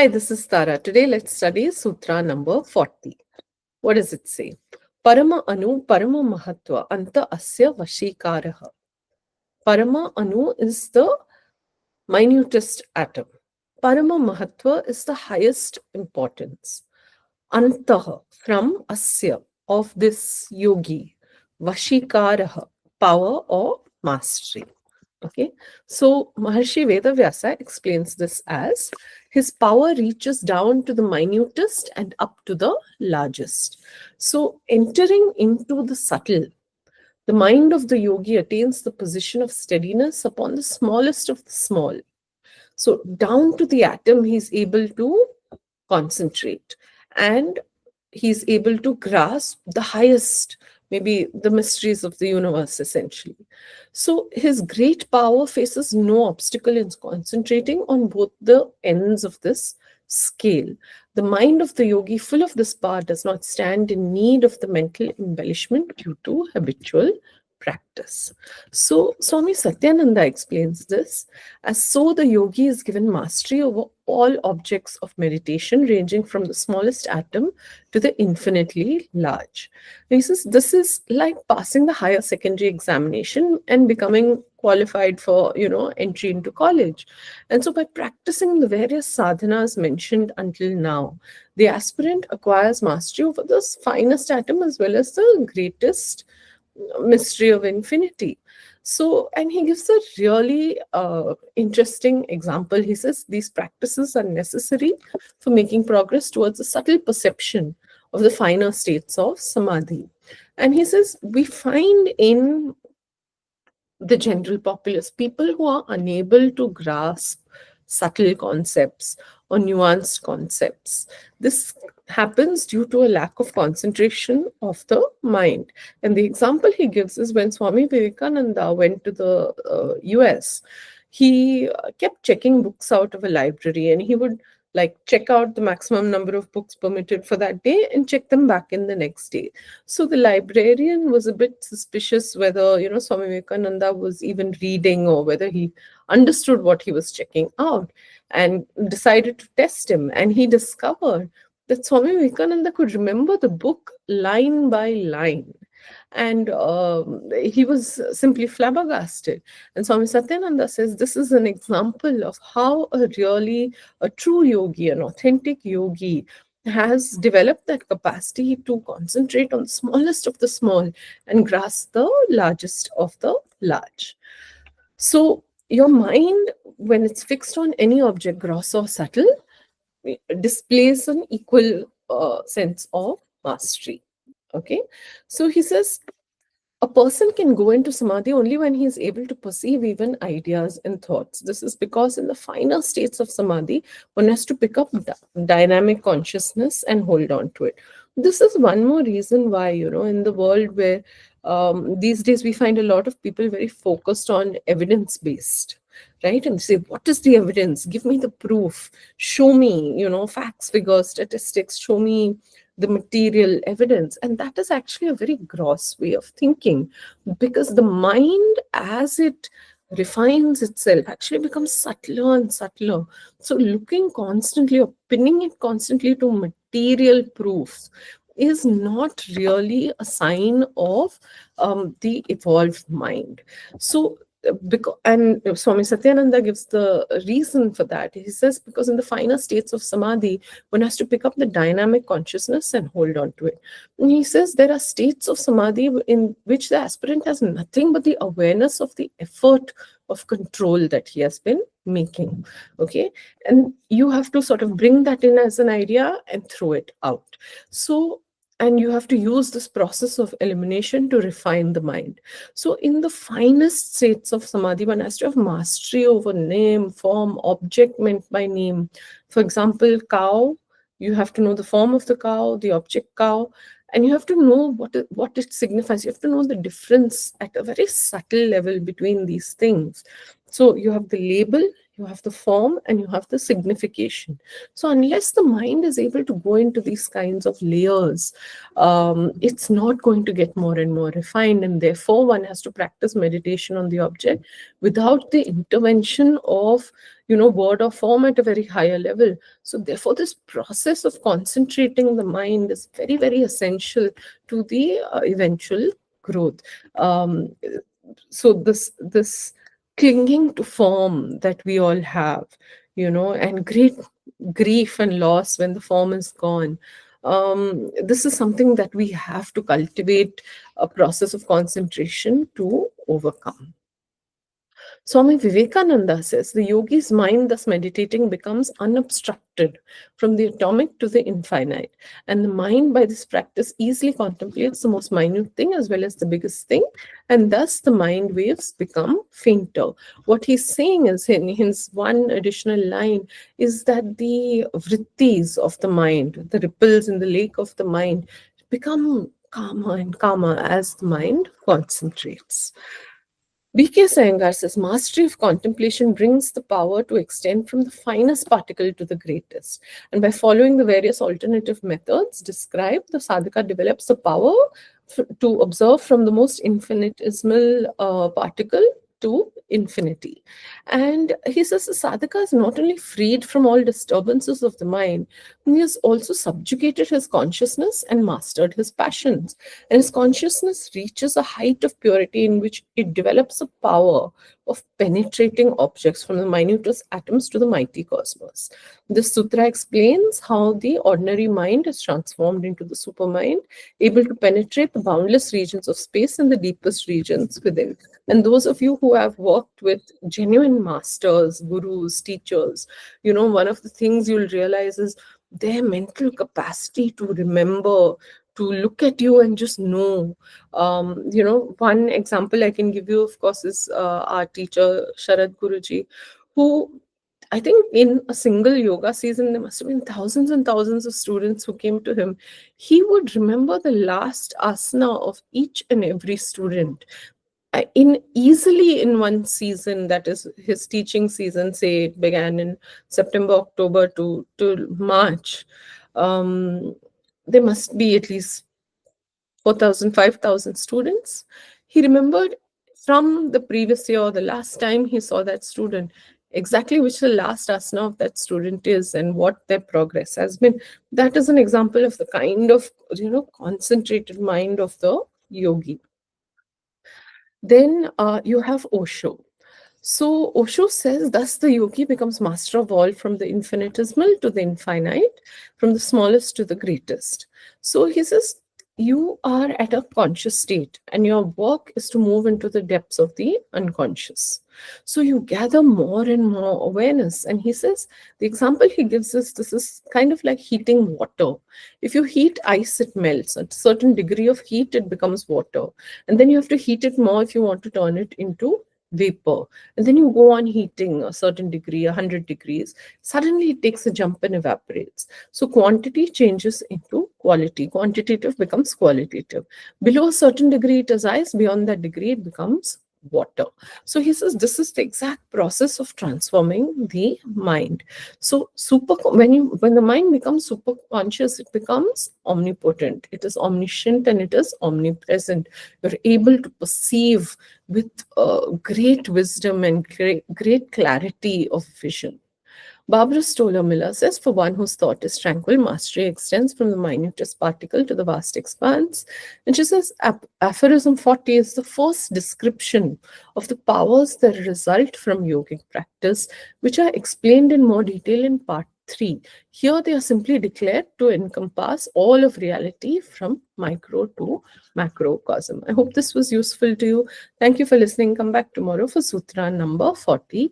Hi, this is Tara. Today let's study Sutra number 40. What does it say? Parama-aṇu-parama-mahattva-antaḥ asya vaśīkāraḥ. Parama-aṇu is the minutest atom. Parama-mahattva is the highest importance. Antaḥ, from asya, of this yogi. Vaśīkāraḥ, power or mastery. Okay, so Maharishi Ved Vyasa explains this as his power reaches down to the minutest and up to the largest. So entering into the subtle, the mind of the yogi attains the position of steadiness upon the smallest of the small. So down to the atom, he's able to concentrate and he's able to grasp the highest, maybe the mysteries of the universe, essentially. So his great power faces no obstacle in concentrating on both the ends of this scale. The mind of the yogi, full of this power, does not stand in need of the mental embellishment due to habitual practice. So Swami Satyananda explains this as so the yogi is given mastery over all objects of meditation, ranging from the smallest atom to the infinitely large. He says this is like passing the higher secondary examination and becoming qualified for, entry into college. And so by practicing the various sadhanas mentioned until now, the aspirant acquires mastery over the finest atom as well as the greatest mystery of infinity. So, and he gives a really interesting example. He says these practices are necessary for making progress towards a subtle perception of the finer states of samadhi. And he says we find in the general populace people who are unable to grasp subtle concepts or nuanced concepts. This happens due to a lack of concentration of the mind. And the example he gives is when Swami Vivekananda went to the US, he kept checking books out of a library and he would check out the maximum number of books permitted for that day and check them back in the next day. So the librarian was a bit suspicious whether, Swami Vivekananda was even reading or whether he understood what he was checking out, and decided to test him. And he discovered that Swami Vivekananda could remember the book line by line. And he was simply flabbergasted. And Swami Satyananda says this is an example of how a true yogi, an authentic yogi, has developed that capacity to concentrate on the smallest of the small and grasp the largest of the large. So your mind, when it's fixed on any object, gross or subtle, displays an equal sense of mastery. Okay, so he says a person can go into samadhi only when he is able to perceive even ideas and thoughts. This is because in the finer states of samadhi, one has to pick up dynamic consciousness and hold on to it. This is one more reason why, in the world where these days we find a lot of people very focused on evidence-based, right? And say, what is the evidence? Give me the proof. Show me, facts, figures, statistics. Show me the material evidence. And that is actually a very gross way of thinking, because the mind, as it refines itself, actually becomes subtler and subtler. So looking constantly or pinning it constantly to material proofs is not really a sign of the evolved mind. So and Swami Satyananda gives the reason for that. He says because in the finer states of samadhi, one has to pick up the dynamic consciousness and hold on to it. And he says there are states of samadhi in which the aspirant has nothing but the awareness of the effort of control that he has been making. Okay, and you have to sort of bring that in as an idea and throw it out. So, and you have to use this process of elimination to refine the mind. So in the finest states of samadhi, one has to have mastery over name, form, object meant by name. For example, cow, you have to know the form of the cow, the object cow, and you have to know what it signifies. You have to know the difference at a very subtle level between these things. So you have the label, you have the form, and you have the signification. So unless the mind is able to go into these kinds of layers, it's not going to get more and more refined, and therefore one has to practice meditation on the object without the intervention of, word or form at a very higher level. So therefore this process of concentrating the mind is very, very essential to the eventual growth. So this clinging to form that we all have, and great grief and loss when the form is gone, this is something that we have to cultivate a process of concentration to overcome. Swami Vivekananda says the yogi's mind, thus meditating, becomes unobstructed from the atomic to the infinite. And the mind, by this practice, easily contemplates the most minute thing as well as the biggest thing. And thus the mind waves become fainter. What he's saying is, in his one additional line, is that the vrittis of the mind, the ripples in the lake of the mind, become calmer and calmer as the mind concentrates. BKS Iyengar says mastery of contemplation brings the power to extend from the finest particle to the greatest. And by following the various alternative methods described, the sadhaka develops the power to observe from the most infinitesimal particle to infinity. And he says the sadhaka is not only freed from all disturbances of the mind, he has also subjugated his consciousness and mastered his passions. And his consciousness reaches a height of purity in which it develops a power of penetrating objects from the minutest atoms to the mighty cosmos. This sutra explains how the ordinary mind is transformed into the supermind, able to penetrate the boundless regions of space and the deepest regions within. And those of you who have worked with genuine masters, gurus, teachers, one of the things you'll realize is their mental capacity to remember, to look at you and just know. One example I can give you, of course, is our teacher, Sharad Guruji, who I think in a single yoga season, there must have been thousands and thousands of students who came to him. He would remember the last asana of each and every student in one season, that is his teaching season. Say it began in September, October to March. There must be at least 4,000, 5,000 students. He remembered from the previous year, the last time he saw that student, exactly which the last asana of that student is and what their progress has been. That is an example of the kind of concentrated mind of the yogi. Then you have Osho. So Osho says, thus the yogi becomes master of all, from the infinitesimal to the infinite, from the smallest to the greatest. So he says, you are at a conscious state and your work is to move into the depths of the unconscious. So you gather more and more awareness. And he says, the example he gives us, this is kind of like heating water. If you heat ice, it melts. At a certain degree of heat, it becomes water. And then you have to heat it more if you want to turn it into vapor. And then you go on heating a certain degree, 100 degrees. Suddenly it takes a jump and evaporates. So quantity changes into quality. Quantitative becomes qualitative. Below a certain degree, it is ice. Beyond that degree, it becomes water. So he says this is the exact process of transforming the mind. So when the mind becomes super conscious, it becomes omnipotent, it is omniscient, and it is omnipresent. You're able to perceive with great wisdom and great clarity of vision. Barbara Stoller Miller says, for one whose thought is tranquil, mastery extends from the minutest particle to the vast expanse. And she says, aphorism 40 is the first description of the powers that result from yogic practice, which are explained in more detail in part 3. Here they are simply declared to encompass all of reality from micro to macrocosm. I hope this was useful to you. Thank you for listening. Come back tomorrow for Sutra number 41.